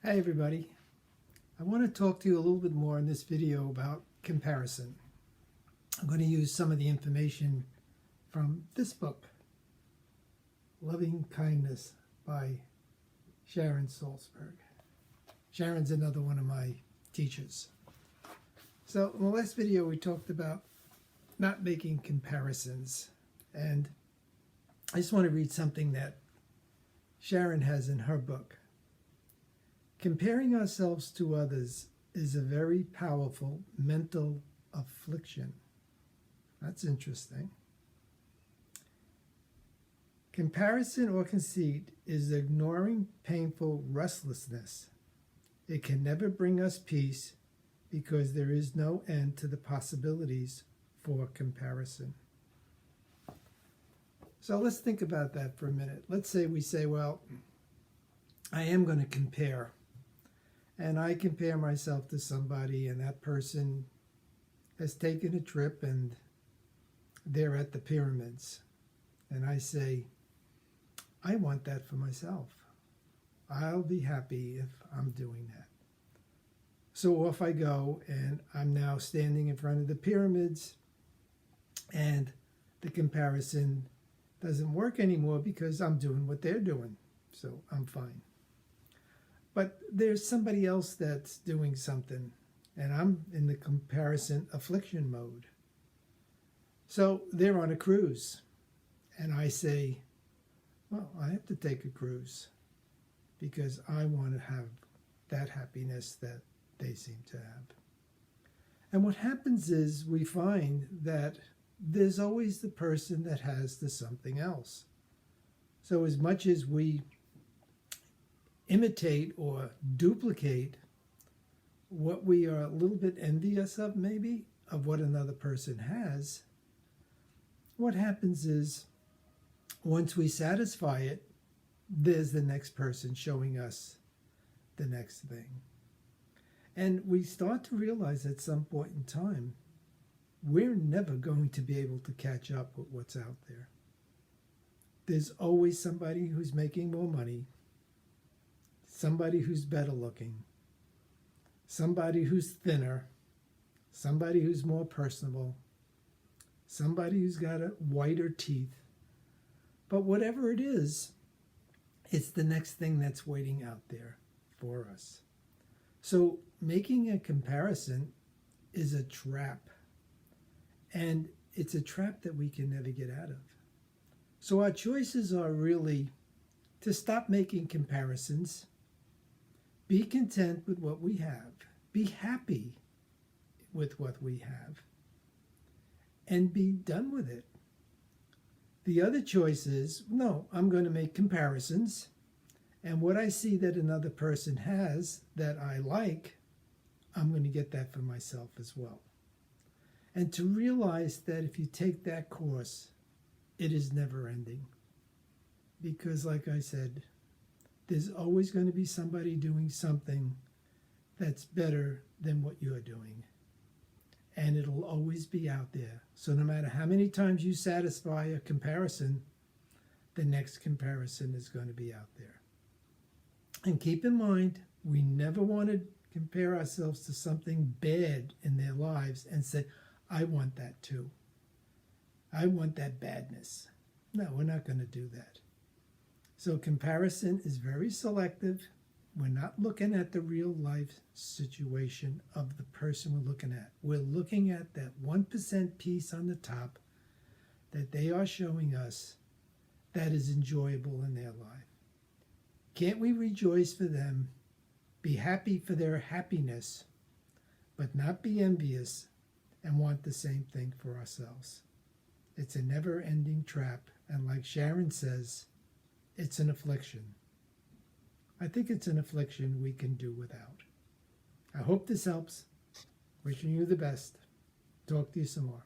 Hi everybody. I want to talk to you a little bit more in this video about comparison. I'm going to use some of the information from this book, Loving Kindness by Sharon Salzberg. Sharon's another one of my teachers. So in the last video we talked about not making comparisons, and I just want to read something that Sharon has in her book. Comparing ourselves to others is a very powerful mental affliction. That's interesting. Comparison or conceit is ignoring painful restlessness. It can never bring us peace because there is no end to the possibilities for comparison. So let's think about that for a minute. Let's say we say, well, I am going to compare. And I compare myself to somebody, and that person has taken a trip and they're at the pyramids. And I say, I want that for myself. I'll be happy if I'm doing that. So off I go, and I'm now standing in front of the pyramids, and the comparison doesn't work anymore because I'm doing what they're doing. So I'm fine. But there's somebody else that's doing something, and I'm in the comparison affliction mode. So they're on a cruise, and I say, well, I have to take a cruise because I want to have that happiness that they seem to have. And what happens is we find that there's always the person that has the something else. So as much as we imitate or duplicate what we are a little bit envious of, maybe, of what another person has, what happens is once we satisfy it, there's the next person showing us the next thing. And we start to realize at some point in time, we're never going to be able to catch up with what's out there. There's always somebody who's making more money, somebody who's better looking, somebody who's thinner, somebody who's more personable, somebody who's got a whiter teeth. But whatever it is, it's the next thing that's waiting out there for us. So making a comparison is a trap. And it's a trap that we can never get out of. So our choices are really to stop making comparisons. Be content with what we have. Be happy with what we have. And be done with it. The other choice is, no, I'm going to make comparisons. And what I see that another person has that I like, I'm going to get that for myself as well. And to realize that if you take that course, it is never ending. Because like I said, there's always going to be somebody doing something that's better than what you're doing. And it'll always be out there. So no matter how many times you satisfy a comparison, the next comparison is going to be out there. And keep in mind, we never want to compare ourselves to something bad in their lives and say, I want that too. I want that badness. No, we're not going to do that. So comparison is very selective. We're not looking at the real life situation of the person we're looking at. We're looking at that 1% piece on the top that they are showing us that is enjoyable in their life. Can't we rejoice for them, be happy for their happiness, but not be envious and want the same thing for ourselves? It's a never-ending trap, and like Sharon says, it's an affliction. I think it's an affliction we can do without. I hope this helps. Wishing you the best. Talk to you some more.